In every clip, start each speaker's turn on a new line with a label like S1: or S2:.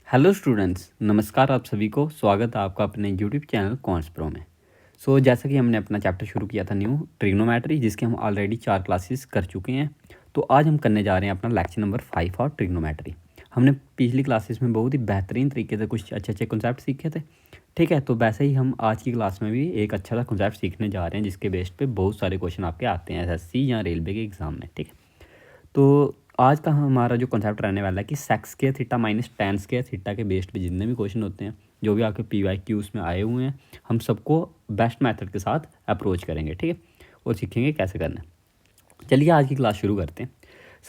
S1: Hello students, नमस्कार आप सभी को। स्वागत है आपका अपने यूट्यूब चैनल कॉन्स प्रो में। जैसा कि हमने अपना चैप्टर शुरू किया था न्यू ट्रिग्नोमेट्री, जिसके हम ऑलरेडी 4 क्लासेस कर चुके हैं। तो आज हम करने जा रहे हैं अपना लेक्चर नंबर 5 और ट्रिग्नोमेट्री। हमने पिछली क्लासेस में बहुत ही बेहतरीन तरीके से कुछ अच्छे अच्छे कॉन्सेप्ट सीखे थे। ठीक है, तो वैसे ही हम आज की क्लास में भी एक अच्छा सा कॉन्सेप्ट सीखने जा रहे हैं, जिसके बेस पे बहुत सारे क्वेश्चन आपके आते हैं एसएससी या रेलवे के एग्ज़ाम में। ठीक है, तो आज का हमारा जो कॉन्सेप्ट रहने वाला है कि sec square theta minus tan square theta के बेस्ड पे जितने भी क्वेश्चन होते हैं, जो भी आपके PYQs में आए हुए हैं, हम सबको बेस्ट मेथड के साथ अप्रोच करेंगे। ठीक है, और सीखेंगे कैसे करना है। चलिए आज की क्लास शुरू करते हैं।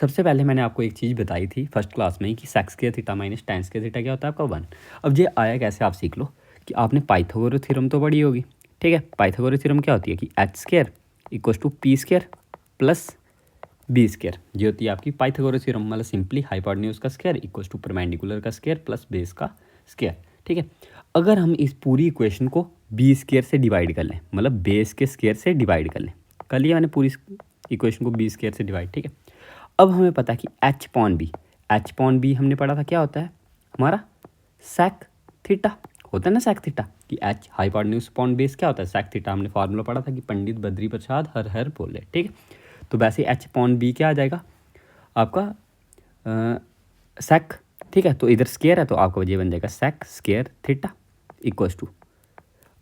S1: सबसे पहले मैंने आपको एक चीज़ बताई थी फर्स्ट क्लास में ही कि sec square theta minus tan square theta क्या होता है आपका 1। अब ये आया कैसे, आप सीख लो कि आपने पाइथागोरस थ्योरम तो पढ़ी होगी। ठीक है, पाइथागोरस थ्योरम क्या होती है कि H square equal to P square plus B square, जो होती है आपकी पाइथागोरस थ्योरम, मतलब सिंपली हाइपोटेन्यूज का स्क्वायर इक्वल्स टू परपेंडिकुलर का स्क्वायर प्लस बेस का स्क्वायर। ठीक है, अगर हम इस पूरी इक्वेशन को बी स्क्वायर से डिवाइड कर लें, मतलब बेस के स्क्वायर से डिवाइड कर लिया मैंने पूरी इक्वेशन को बी स्क्वायर से डिवाइड। ठीक है, अब हमें पता है कि एच पॉन बी हमने पढ़ा था क्या होता है हमारा सेक थीटा होता है ना, सेक थीटा कि एच हाइपोटेन्यूज पॉन बेस क्या होता है सेक थीटा। हमने फार्मूला पढ़ा था कि पंडित बद्री प्रसाद हर हर बोले। ठीक है, तो वैसे एच पॉन बी क्या आ जाएगा आपका सेक। ठीक है, तो इधर स्केयर है तो आपका ये बन जाएगा सेक स्केयर थीटा इक्वल्स टू,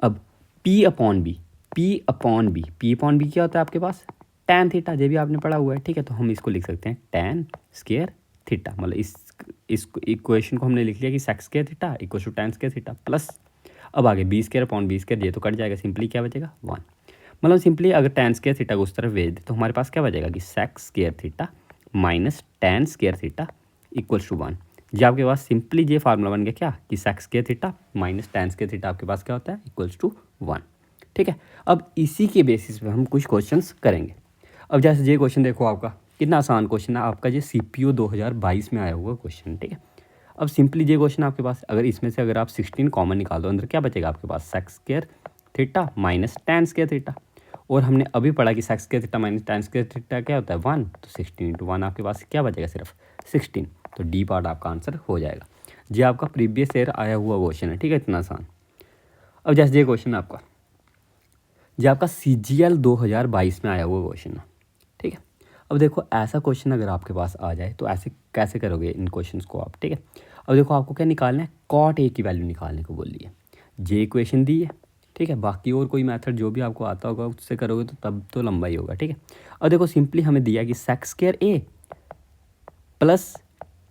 S1: अब पी अपॉन बी क्या होता है आपके पास टैन थीटा, ये भी आपने पढ़ा हुआ है। ठीक है, तो हम इसको लिख सकते हैं टैन स्केयर थीटा, मतलब इस इक्वेशन को हमने लिख लिया कि sec square theta equal to tan square theta plus, अब आगे b square upon b square, ये तो कट जाएगा, सिंपली क्या बचेगा 1। मतलब सिंपली अगर टैन स्केयर थीटा को उस तरफ भेज दे तो हमारे पास क्या बचेगा कि sec square theta minus tan square theta equals to 1। जी आपके पास सिंपली ये फार्मूला बन गया क्या कि sec square theta minus tan square theta आपके पास क्या होता है इक्वल्स टू 1। ठीक है, अब इसी के बेसिस पे हम कुछ क्वेश्चंस करेंगे। अब जैसे ये क्वेश्चन देखो, आपका कितना आसान क्वेश्चन है, आपका ये CPU 2022 में आया हुआ क्वेश्चन। ठीक है, अब सिंपली ये क्वेश्चन आपके पास, अगर इसमें से अगर आप 16 कॉमन निकाल दो, अंदर क्या बचेगा आपके पास sec square theta minus tan square theta. और हमने अभी पढ़ा कि sec square theta minus tan square theta क्या होता है 1, तो 16 इंटू 1 आपके पास क्या बचेगा सिर्फ 16। तो डी पार्ट आपका आंसर हो जाएगा। ये आपका प्रीवियस ईयर आया हुआ क्वेश्चन है। ठीक है, इतना आसान। अब जैसे ये क्वेश्चन है आपका, ये आपका CGL 2022 में आया हुआ क्वेश्चन है। ठीक है, अब देखो ऐसा क्वेश्चन अगर आपके पास आ जाए तो ऐसे कैसे करोगे इन क्वेश्चंस को आप। ठीक है, अब देखो आपको क्या निकालना है, कॉट ए की वैल्यू निकालने को बोल रही है। जे इक्वेशन दी है। ठीक है, बाकी और कोई मेथड जो भी आपको आता होगा उससे करोगे तो तब तो लंबा ही होगा। ठीक है, अब देखो सिंपली हमें दिया कि सेक स्क्वायर ए प्लस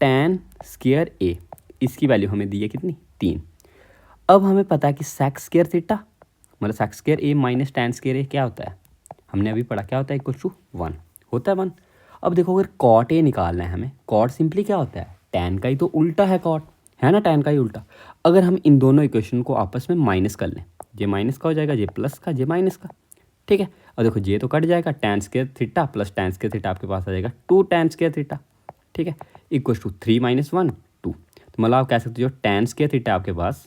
S1: टैन स्क्वायर ए, इसकी वैल्यू हमें दी है कितनी 3। अब हमें पता है कि सेक स्क्वायर थीटा मतलब सेक स्क्वायर ए माइनस टैन स्क्वायर ए क्या होता है, हमने अभी पढ़ा क्या होता है इक्वल टू 1 होता है 1। अब देखो अगर कॉट ए निकालना है हमें, कॉट सिंपली क्या होता है टैन का ही तो उल्टा है कॉट, है ना, टैन का ही उल्टा। अगर हम इन दोनों इक्वेशन को आपस में माइनस कर लें, ये माइनस का हो जाएगा, ये प्लस का, ये माइनस का। ठीक है, अब देखो ये तो कट जाएगा, tan square theta plus tan square theta आपके पास आ जाएगा 2 टैन स्क्वायर थीटा। ठीक है, इक्वल टू 3 माइनस 1 2, तो मतलब आप कह सकते हो टैन स्क्वायर थीटा आपके पास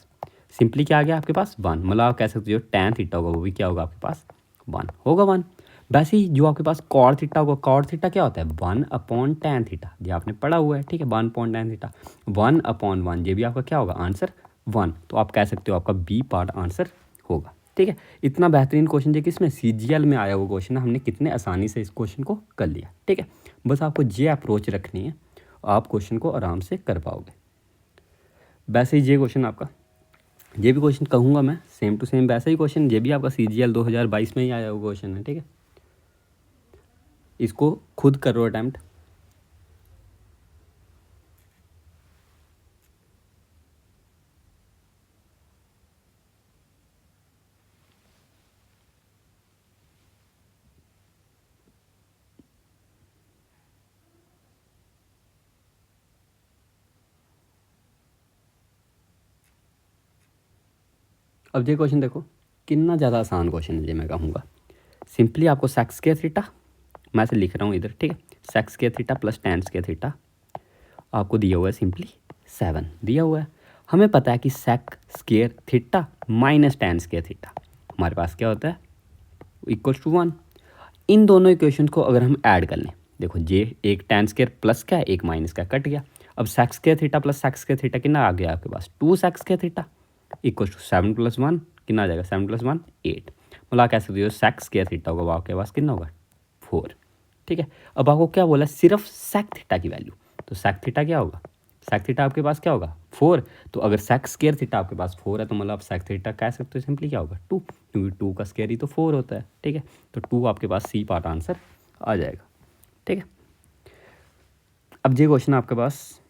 S1: सिंपली क्या आ गया आपके पास 1, मतलब आप कह सकते हो टैन थीटा होगा वो भी क्या होगा आपके पास 1 होगा 1। वैसे ही जो आपके पास कॉट थीटा होगा, कॉट थीटा क्या होता है 1 अपॉन टैन थीटा, ये आपने पढ़ा हुआ है। ठीक है, 1 अपॉन टैन थीटा 1 अपॉन 1, ये भी आपका क्या होगा आंसर 1। तो आप कह सकते हो आपका बी पार्ट आंसर होगा। ठीक है, इतना बेहतरीन क्वेश्चन जो किसमें CGL में आया हुआ क्वेश्चन है, हमने कितने आसानी से इस क्वेश्चन को कर लिया। ठीक है, बस आपको ये अप्रोच रखनी है, आप क्वेश्चन को आराम से कर पाओगे। वैसे ही ये क्वेश्चन आपका, ये भी क्वेश्चन कहूँगा मैं सेम टू सेम वैसा ही क्वेश्चन, ये भी आपका CGL 2022 में ही आया हुआ क्वेश्चन है। ठीक है, इसको खुद करो अटैम्प्ट। अब ये क्वेश्चन देखो कितना ज़्यादा आसान क्वेश्चन है, ये मैं कहूँगा। सिंपली आपको सेक स्क्वायर थीटा, मैं से लिख रहा हूँ इधर। ठीक है, sec square theta plus tan square theta आपको दिया हुआ है सिंपली 7 दिया हुआ है। हमें पता है कि sec square theta minus tan square theta हमारे पास क्या होता है इक्वल टू 1। इन दोनों इक्वेशन को अगर हम ऐड कर लें, देखो ये एक टैन स्क्वायर प्लस का है एक माइनस का, कट गया। अब sec square theta plus sec square theta कितना आ गया आपके पास 2 sec square theta equal to 7 + 1 कितना आ जाएगा 7 + 1 8। मतलब आप कह सकते हो सेक्स स्क्वायर थीटा होगा वो आपके पास कितना होगा 4। ठीक है, अब आपको क्या बोला सिर्फ सेक थीटा की वैल्यू, तो सेक थीटा क्या होगा सेक थीटा आपके पास क्या होगा 4। तो अगर सेक स्क्वायर थीटा आपके पास 4 है तो मतलब आप सेक थीटा कह सकते हो सिंपली क्या होगा 2, क्योंकि 2 का स्क्वायर ही तो 4 होता है। ठीक है, तो 2 आपके पास सी पार्ट आंसर आ जाएगा। ठीक है, अब ये क्वेश्चन आपके पास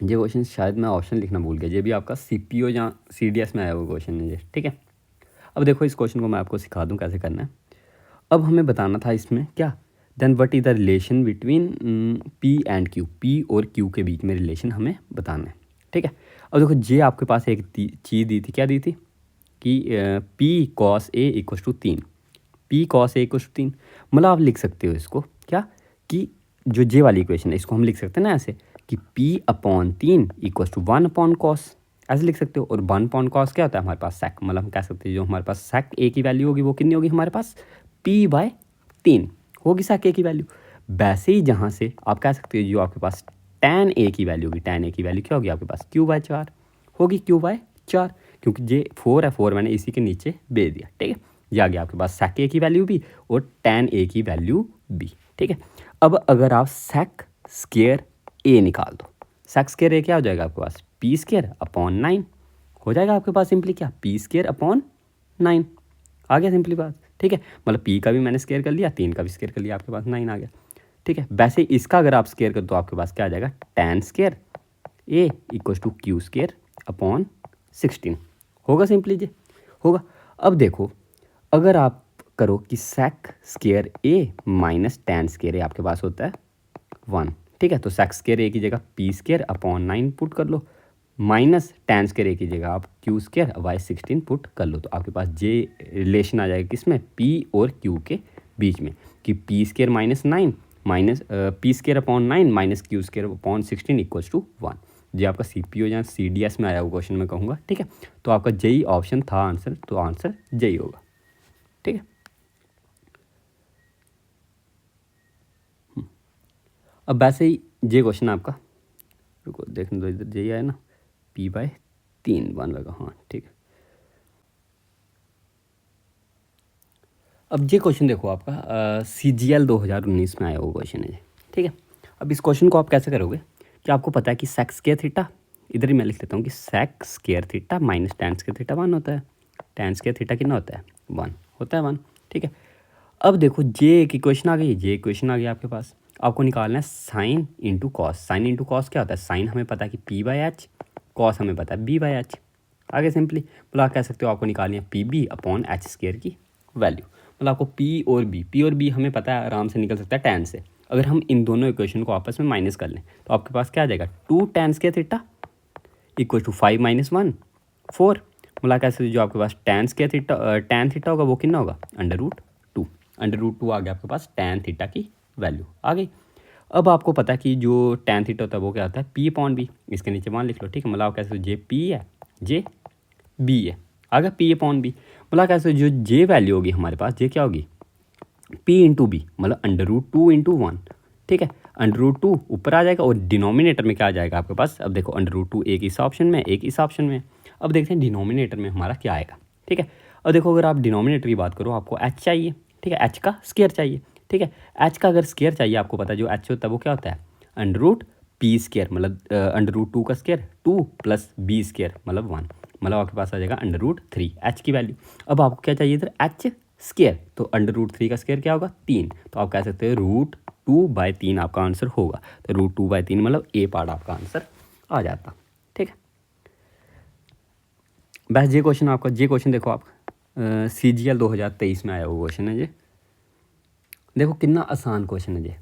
S1: ये क्वेश्चन शायद मैं ऑप्शन लिखना भूल गया, ये भी आपका CPO या CDS में आया हुआ क्वेश्चन है ये। ठीक है, अब देखो इस क्वेश्चन को मैं आपको सिखा दूँ कैसे करना है। अब हमें बताना था इसमें क्या then what is the relation between P and Q, P और Q के बीच में रिलेशन हमें बताना है। ठीक है, अब देखो ये आपके पास एक चीज़ दी थी, क्या दी थी कि P cos A = 3, P cos A = 3। मतलब आप लिख सकते हो इसको क्या कि जो जे वाली इक्वेशन है इसको हम लिख सकते हैं ना ऐसे कि P/3 = 1/cos, ऐसे लिख सकते हो। और 1/cos क्या होता है हमारे पास सेक, मतलब हम कह सकते हैं जो हमारे पास सेक ए की वैल्यू होगी वो कितनी होगी हमारे पास P/3 होगी सेक ए की वैल्यू। वैसे ही जहाँ से आप कह सकते हो जो आपके पास tan A की वैल्यू होगी, tan A की वैल्यू क्या होगी आपके पास Q/4 होगी, Q/4, क्योंकि ये 4 है, 4 मैंने इसी के नीचे भेज दिया। ठीक है, ये आ गया आपके पास सेक ए की वैल्यू भी और tan A की वैल्यू भी। ठीक है, अब अगर आप सेक स्क्वायर ए निकाल दो, सेक स्क्वायर ए क्या हो जाएगा आपके पास P²/9 हो जाएगा आपके पास सिंपली क्या P²/9 आ गया सिंपली बात। ठीक है, मतलब P का भी मैंने स्क्वायर कर लिया, 3 का भी स्क्वायर कर लिया, आपके पास 9 आ गया। ठीक है, वैसे इसका अगर आप स्क्वायर कर तो आपके पास क्या आ जाएगा tan स्क्वायर A = Q²/16 होगा, सिंपली जी होगा। अब देखो अगर आप करो कि sec square A minus tan square A आपके पास होता है 1। ठीक है, तो सेक स्क्वायर ए की जगह P²/9 पुट कर लो, माइनस tan स्क्वायर ए की जगह आप Q²/16 पुट कर लो, तो आपके पास जे रिलेशन आ जाएगा किसमें P और Q के बीच में कि P²-9 minus P²/9 minus Q²/16 = 1। ये आपका CPO या CDS में आया हुआ क्वेश्चन मैं कहूँगा। ठीक है, तो आपका जेई ऑप्शन था आंसर, तो आंसर जेई होगा। ठीक है, अब वैसे ही ये क्वेश्चन आपका रुको देखने दो, इधर यही आया ना P/3 बन लगा, हाँ ठीक है। अब ये क्वेश्चन देखो आपका CGL 2019 में आया हुआ क्वेश्चन है। ठीक है, अब इस क्वेश्चन को आप कैसे करोगे कि आपको पता है कि सेक स्क्वायर थीटा, इधर ही मैं लिख लेता हूँ कि sec square theta minus tan square theta 1 होता है, tan स्क्वायर थीटा कितना होता है 1 होता है 1। ठीक है, अब देखो ये एक इक्वेशन आ गई, ये इक्वेशन आ गई आपके पास, आपको निकालना है sine into cos. Sine into cos क्या होता है, साइन हमें पता है कि P/H, कॉस हमें पता है B/H। आगे सिंपली मतलब आप कह सकते हो आपको निकालनी है PB/H² की वैल्यू। मतलब आपको P और B हमें पता है आराम से निकल सकता है tan से। अगर हम इन दोनों इक्वेशन को आपस में माइनस कर लें तो आपके पास क्या आ जाएगा 2 tan स्क्वायर थीटा = 5 - 1 4। मतलब कह सकते जो आपके पास tan square theta tan theta होगा वो कितना होगा √2 √2 आ गया आपके पास tan थीटा की वैल्यू आ गई। अब आपको पता है कि जो tan थीटा होता है वो क्या होता है P/B, इसके नीचे मान लिख लो। ठीक है, मतलब आप कह सकते हो जे P है जे B है, आ गया P/B। मतलब कह सकते जो जे वैल्यू होगी हमारे पास जे क्या होगी P/B, मतलब √2 × 1। ठीक है, √2 ऊपर आ जाएगा और डिनोमिनेटर में क्या आ जाएगा आपके पास, अब देखो √2 एक इस ऑप्शन में एक इस ऑप्शन में। अब देखते हैं डिनोमिनेटर में हमारा क्या आएगा। ठीक है, अब देखो अगर आप डिनोमिनेटर की बात करो आपको h चाहिए। ठीक है, h का स्क्वायर चाहिए। ठीक है, h का अगर स्क्वायर चाहिए आपको पता है जो h होता है वो क्या होता है √P², मतलब √2 का स्क्वायर 2 + B² मतलब 1, मतलब आपके पास आ जाएगा √3 h की वैल्यू। अब आपको क्या चाहिए इधर h स्क्वायर, तो √3 का स्क्वायर क्या होगा 3, तो आप कह सकते हो √2/3 आपका आंसर होगा। तो √2/3 मतलब ए पार्ट आपका आंसर आ जाता। ठीक है, बस ये क्वेश्चन आपका ये क्वेश्चन देखो आप CGL 2023 में आया हुआ क्वेश्चन है ये। देखो कितना आसान क्वेश्चन है ये।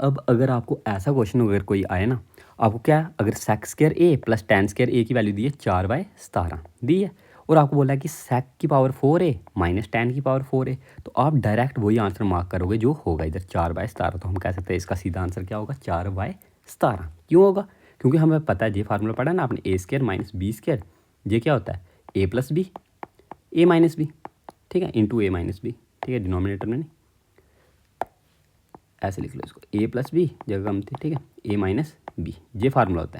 S1: अब अगर आपको ऐसा क्वेश्चन अगर कोई आए ना, आपको क्या अगर सेक स्क्वायर ए प्लस tan स्क्वायर ए की वैल्यू दी है 4/17 दी है और आपको बोला है कि सेक की पावर 4a माइनस tan की पावर 4a, तो आप डायरेक्ट वही आंसर मार्क करोगे जो होगा इधर 4/17। तो हम कह सकते हैं इसका सीधा आंसर क्या होगा 4/17। क्यों होगा, क्योंकि हमें पता है ये फार्मूला पढ़ा है ना आपने A² - B², ये क्या होता है a + b a - b। ठीक है, इंटू a - b। ठीक है, डिनोमिनेटर में नहीं ऐसे लिख लो इसको, ए प्लस बी जगह कम थी, ठीक है, ए माइनस बी, ये फार्मूला होता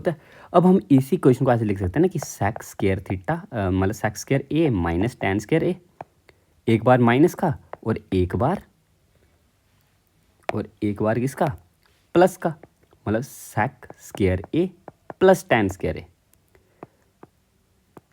S1: है। अब हम इसी क्वेश्चन को ऐसे लिख सकते हैं ना कि सेक स्केयर थीटा मतलब sec square A minus tan square ए, एक बार माइनस का और एक बार किसका, प्लस का, मतलब sec square A plus tan square ए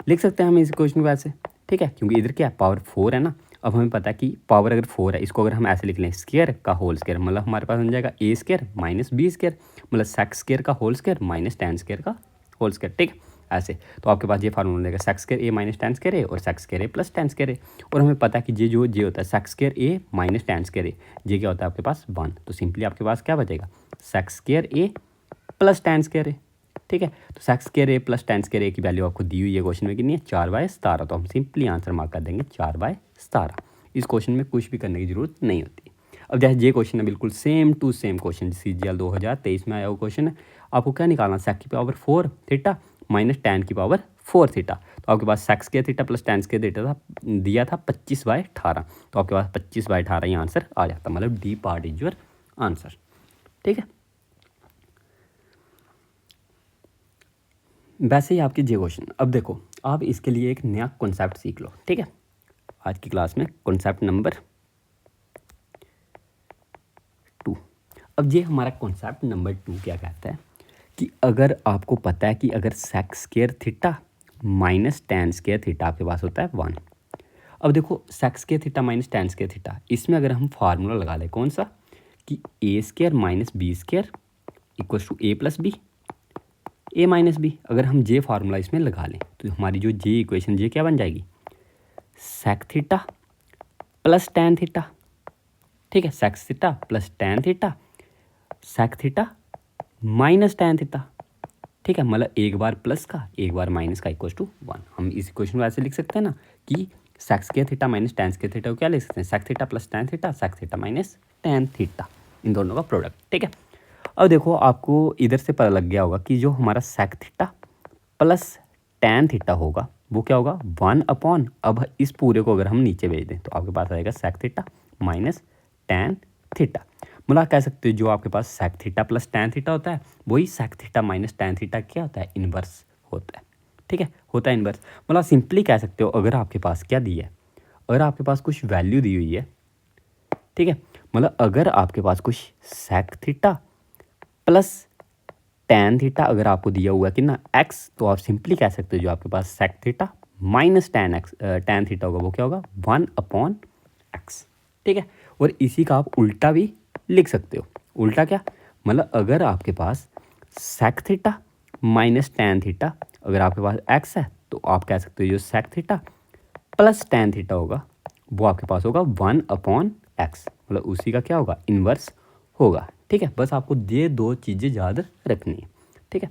S1: लिख सकते हैं हम इस क्वेश्चन को ऐसे, ठीक है, क्योंकि इधर क्या पावर 4 है ना। अब हमें पता है कि पावर अगर 4 है, इसको अगर हम ऐसे लिख लें स्केयर का होल स्केयर, मतलब हमारे पास बन जाएगा A square minus B square, मतलब सेक स्केयर का whole square minus tan square का होल स्केयर, ठीक है ऐसे। तो आपके पास ये फार्मूला रहेगा sec square A minus tan square A और sec square A plus tan square A. और हमें पता है कि ये होता है sec square A minus tan square A, ये क्या होता है आपके पास 1। तो सिंपली आपके पास क्या बचेगा, सेक square A plus tan square ए, ठीक है। तो सेक square A plus tan square ए की वैल्यू आपको दी हुई है क्वेश्चन में कितनी है, 4/17। तो हम सिंपली आंसर मार्क कर देंगे 4/17। इस क्वेश्चन में कुछ भी करने की जरूरत नहीं होती। अब जैसे ये क्वेश्चन है बिल्कुल same to same question CGL 2023 में आया हुआ क्वेश्चन है। आपको क्या निकालना, सेक की पावर 4 थीटा माइनस टेन की पावर 4 थीटा। तो आपके पास sec square theta plus tan square theta दिया था 25/18। तो आपके पास 25/18 ही आंसर आ जाता, मतलब D part is your answer, ठीक है। वैसे ही आपकी जे क्वेश्चन, अब देखो आप इसके लिए एक नया कॉन्सेप्ट सीख लो, ठीक है। आज की क्लास में कॉन्सेप्ट नंबर 2। अब ये हमारा कॉन्सेप्ट नंबर 2 क्या कहता है कि अगर आपको पता है कि अगर sec square theta minus tan square theta आपके पास होता है 1। अब देखो sec square theta minus tan square theta, इसमें अगर हम फार्मूला लगा लें कौन सा, कि a square minus B square equal to a plus b, a minus b, अगर हम जे फार्मूला इसमें लगा लें तो हमारी जो जे इक्वेशन जे क्या बन जाएगी, sec theta plus tan theta, ठीक है, sec theta plus tan theta, sec theta minus tan theta, ठीक है, मतलब एक बार प्लस का एक बार माइनस का इक्वल टू 1। हम इस इक्वेशन को ऐसे लिख सकते हैं ना कि sec square theta minus tan square theta को क्या लिख सकते हैं, sec theta plus tan theta, sec theta minus tan theta, इन दोनों का प्रोडक्ट, ठीक है। अब देखो आपको इधर से पता लग गया होगा कि जो हमारा sec theta plus tan theta होगा वो क्या होगा 1/, अब इस पूरे को अगर हम नीचे भेज दें तो आपके पास आएगा sec theta minus tan theta, मतलब कह सकते हो जो आपके पास sec theta plus tan theta होता है वही sec theta minus tan theta क्या होता है, इन्वर्स होता है, ठीक है, होता है इन्वर्स। मतलब सिंपली कह सकते हो अगर आपके पास क्या दी है, अगर आपके पास कुछ वैल्यू दी हुई है, ठीक है, मतलब अगर आपके पास कुछ sec theta plus tan theta अगर आपको दिया हुआ है कि ना एक्स, तो आप सिंपली कह सकते हो जो आपके पास sec theta minus tan theta होगा वो क्या होगा 1/x, ठीक है। और इसी का आप उल्टा भी लिख सकते हो। उल्टा क्या, मतलब अगर आपके पास sec theta minus tan theta अगर आपके पास एक्स है तो आप कह सकते हो जो sec theta plus tan theta होगा वो आपके पास होगा 1/x, मतलब उसी का क्या होगा, इन्वर्स होगा, ठीक है। बस आपको ये दो चीज़ें याद रखनी है, ठीक है।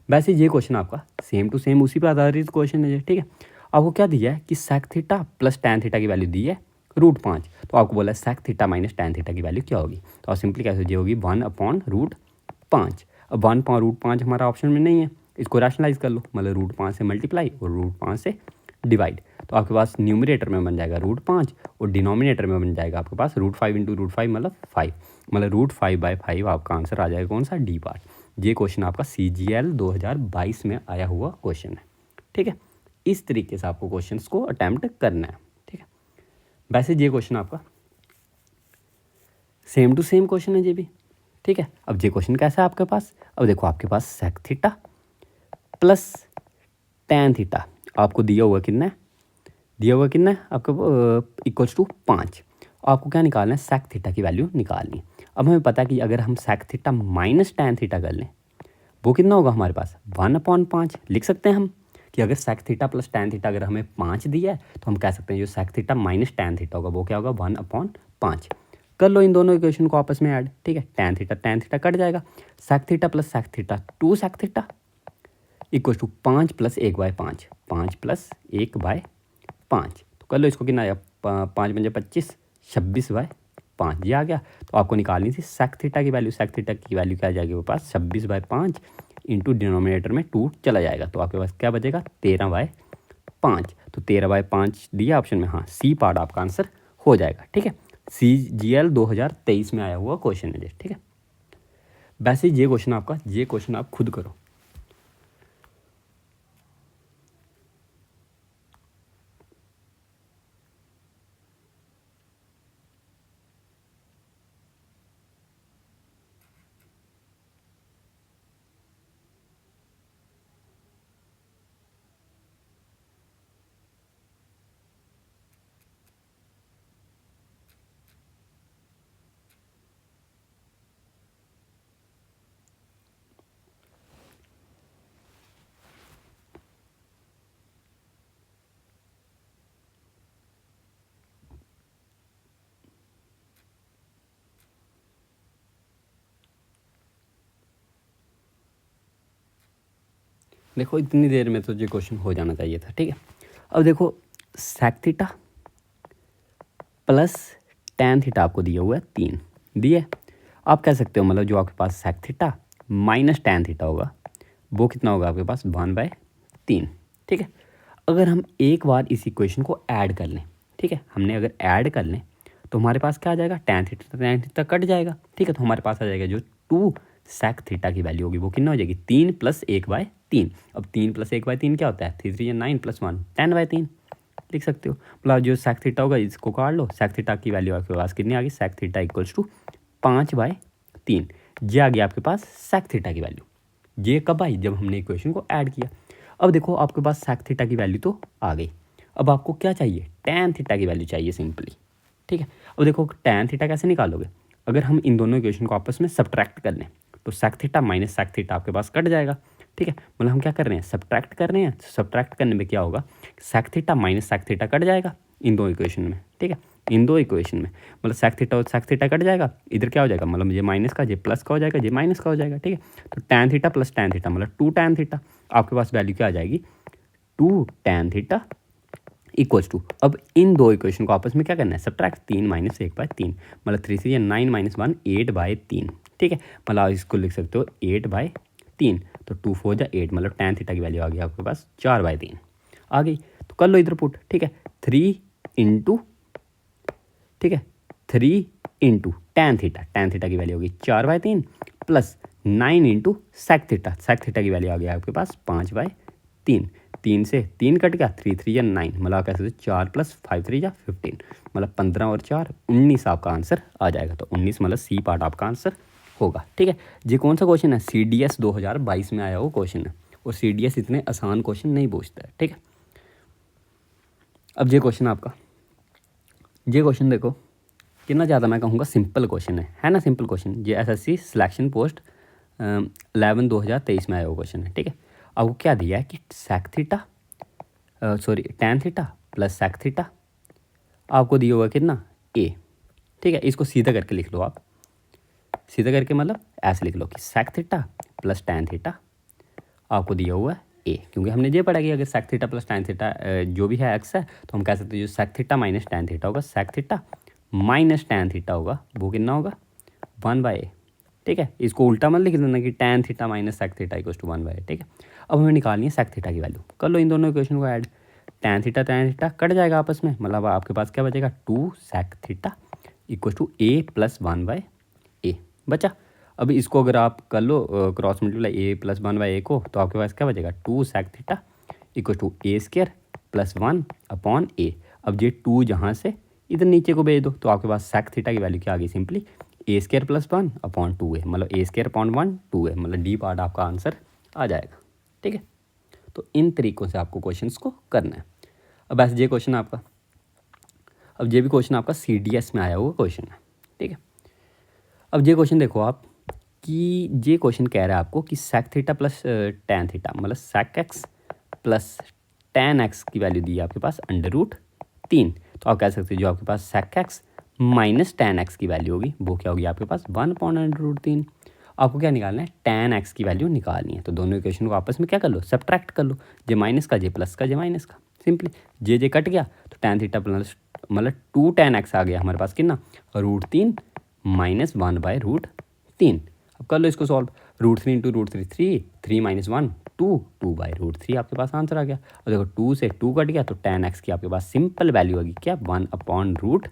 S1: वैसे ये क्वेश्चन आपका सेम टू सेम उसी पर आधारित क्वेश्चन है, ठीक है। आपको क्या दिया है कि sec theta plus tan theta की वैल्यू दी है √5, तो आपको बोला है sec theta minus tan theta की वैल्यू क्या होगी, तो आप सिंपली कैसे ये होगी 1/√5। अब 1/√5 हमारा ऑप्शन में नहीं है, इसको रैशनलाइज कर लो, मतलब √5 से मल्टीप्लाई और √5 से डिवाइड, तो आपके पास न्यूमरेटर में बन जाएगा √5 और डिनोमिनेटर में बन जाएगा आपके पास √5 × √5 मतलब 5, मतलब √5/5 आपका आंसर आ जाएगा कौन सा, डी पार्ट। ये क्वेश्चन आपका CGL 2022 में आया हुआ क्वेश्चन है, ठीक है। इस तरीके से आपको क्वेश्चंस को अटैम्प्ट करना है, ठीक है। वैसे ये क्वेश्चन आपका सेम टू सेम क्वेश्चन है ये भी, ठीक है। अब ये क्वेश्चन कैसा है आपके पास, अब देखो आपके पास sec theta plus tan theta आपको दिया हुआ कितना है, आपको इक्वल्स टू 5। आपको क्या निकालना है, सेक थीटा की वैल्यू निकालनी है। अब हमें पता है कि अगर हम sec theta minus tan theta कर लें वो कितना होगा हमारे पास 1/5 लिख सकते हैं हम, कि अगर sec theta plus tan theta अगर हमें 5 दिया है तो हम कह सकते हैं जो sec theta minus tan theta होगा वो क्या होगा 1/5। कर लो इन दोनों इक्वेशन को आपस में ऐड, ठीक है, टेन थीटा कट जाएगा, sec theta plus sec theta 2 sec theta equal to 5 + 1/5, 5 + 1/5, तो कर लो इसको कितना आया 5 × 25 26/5 ये आ गया। तो आपको निकालनी थी सेक थीटा की वैल्यू, सेक थीटा की वैल्यू क्या आ जाएगी वो पास 26/5 इंटू डिनोमिनेटर में 2 चला जाएगा, तो आपके पास क्या बचेगा 13/5। तो 13/5 दिया ऑप्शन में, हाँ सी पार्ट आपका आंसर हो जाएगा, ठीक है। CGL 2023 में आया हुआ क्वेश्चन है ये, ठीक है। वैसे ये क्वेश्चन आपका, ये क्वेश्चन आप खुद करो। देखो इतनी देर में तो ये क्वेश्चन हो जाना चाहिए था, ठीक है। अब देखो sec theta plus tan theta आपको दिया हुआ है 3 दिए। आप कह सकते हो मतलब जो आपके पास sec theta minus tan theta होगा वो कितना होगा आपके पास 1/3, ठीक है। अगर हम एक बार इस इक्वेशन को ऐड कर लें, ठीक है, हमने अगर ऐड कर लें तो हमारे पास क्या आ जाएगा, टैन थीटा कट जाएगा, ठीक है। तो हमारे पास आ जाएगा जो 2 सेक थीटा की वैल्यू होगी वो कितना हो जाएगी 3 + 1/3। अब 3 + 1/3 क्या होता है, 3 3 9 + 1 10/3 लिख सकते हो। मतलब जो सेक थीटा होगा इसको काट लो, सेक थीटा की वैल्यू आपके पास कितनी आ गई, सेक थीटा इक्वल्स टू 5/3। ये आ गया आपके पास सेक थीटा की वैल्यू। ये कब आई, जब हमने इक्वेशन को ऐड किया। अब देखो आपके पास सेक थीटा की वैल्यू तो आ गई। अब आपको क्या चाहिए, टैन थीटा की वैल्यू चाहिए सिंपली, ठीक है। अब देखो टैन थीटा कैसे निकालोगे, अगर हम इन दोनों इक्वेशन को आपस में सब्ट्रैक्ट कर लें तो sec theta minus sec theta आपके पास कट जाएगा, ठीक है। मतलब हम क्या कर रहे हैं, सब्ट्रैक्ट कर रहे हैं। सब्ट्रैक्ट करने में क्या होगा, sec theta minus sec theta cut जाएगा इन दो इक्वेशन में, ठीक है। इन दो इक्वेशन में मतलब सेक थीटा और सेक थीटा कट जाएगा, इधर क्या हो जाएगा, मतलब ये माइनस का ये प्लस का हो जाएगा, ये माइनस का हो जाएगा, ठीक है। तो tan theta plus tan theta मतलब 2 टैन थीटा, आपके पास वैल्यू क्या आ जाएगी 2 टैन थीटा इक्वल्स टू। अब इन दो इक्वेशन को आपस में क्या करना है, सब्ट्रैक्ट 3 - 1/3 मतलब 3 3 9 - 1 8/3, ठीक है। मतलब आप इसको लिख सकते हो 8/3। तो 2 4 जा 8 मतलब टैन थीटा की वैल्यू आ गई आपके पास 4/3 आ गई। तो कर लो इधर पुट, ठीक है। 3 इंटू, ठीक है, 3 इंटू टैन थीटा की वैल्यू होगी 4/3 प्लस 9 इंटू सेक थीटा की वैल्यू आ गई आपके पास 5/3। 3 से 3 कट गया, 3 3 या 9 मतलब आप कह सकते हो 4 + 5 3 या 15 मतलब 15 और 4 19 आपका आंसर आ जाएगा। तो 19 मतलब सी पार्ट आपका आंसर होगा, ठीक है। ये कौन सा क्वेश्चन है, CDS 2022 में आया वो क्वेश्चन है, और CDS इतने आसान क्वेश्चन नहीं पूछता है, ठीक है। अब ये क्वेश्चन आपका, ये क्वेश्चन देखो कितना ज़्यादा मैं कहूँगा सिंपल क्वेश्चन है ना, सिंपल क्वेश्चन। ये SSC सिलेक्शन पोस्ट 11 2023 में आया हुआ क्वेश्चन है, ठीक है। आपको क्या दिया है कि sec theta tan theta plus sec theta आपको दिया हुआ कितना A, ठीक है। इसको सीधा करके लिख लो आप, सीधा करके मतलब ऐसे लिख लो कि sec theta plus tan theta आपको दिया हुआ है A, क्योंकि हमने ये पढ़ा कि अगर sec theta plus tan theta जो भी है x है तो हम कह सकते हैं जो sec theta minus tan theta होगा, sec theta minus tan theta होगा वो कितना होगा 1/a, ठीक है। इसको उल्टा मत लिख देना कि tan theta minus sec theta equals to 1/a, ठीक है। अब हमें निकालनी है सेक थीटा की वैल्यू, कर लो इन दोनों इक्वेशन को ऐड। टैन थीटा कट जाएगा आपस में, मतलब आपके पास क्या बचेगा 2 sec theta equals to A + 1/a बचा। अब इसको अगर आप कर लो क्रॉस मल्टीप्लाई A + 1/a को, तो आपके पास क्या बचेगा 2 sec theta equal to A² + 1/a। अब ये 2 जहाँ से इधर नीचे को भेज दो तो आपके पास सेक थीटा की वैल्यू क्या आ गई सिंपली A² + 1/2a मतलब A² 2a मतलब डी पार्ट आपका आंसर आ जाएगा, ठीक है। तो इन तरीक़ों से आपको क्वेश्चंस को करना है। अब ऐसे ये क्वेश्चन आपका, अब ये भी क्वेश्चन आपका CDS में आया हुआ क्वेश्चन है, ठीक है। अब ये क्वेश्चन देखो आप कि ये क्वेश्चन कह रहा है आपको कि sec theta plus tan theta मतलब sec x plus tan x की वैल्यू दी है आपके पास √3। तो आप कह सकते हो जो आपके पास sec x minus tan x की वैल्यू होगी वो क्या होगी आपके पास 1/√3। आपको क्या निकालना है, टैन एक्स की वैल्यू निकालनी है। तो दोनों इक्वेशन को आपस में क्या कर लो, सब्ट्रैक्ट कर लो, जे माइनस का जे प्लस का जे माइनस का, सिंपली जे कट गया तो टैन थीटा प्लस मतलब 2 टैन एक्स आ गया हमारे पास कितना √3 माइनस 1/√3। अब कर लो इसको सॉल्व, √3 × √3 3 3 - 1 2 2/√3 आपके पास आंसर आ गया। और देखो 2 से 2 कट गया तो टैन एक्स की आपके पास सिंपल वैल्यू होगी क्या 1/√3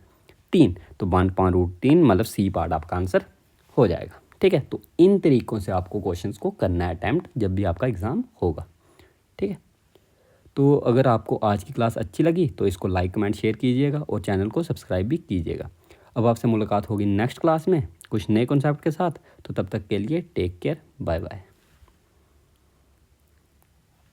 S1: 3, तो 1/√3 मतलब सी पार्ट आपका आंसर हो जाएगा। ठीक है, तो इन तरीक़ों से आपको क्वेश्चंस को करना है अटैम्प्ट जब भी आपका एग्ज़ाम होगा। ठीक है, तो अगर आपको आज की क्लास अच्छी लगी तो इसको लाइक कमेंट शेयर कीजिएगा और चैनल को सब्सक्राइब भी कीजिएगा। अब आपसे मुलाकात होगी नेक्स्ट क्लास में कुछ नए कॉन्सेप्ट के साथ। तो तब तक के लिए टेक केयर, बाय बाय।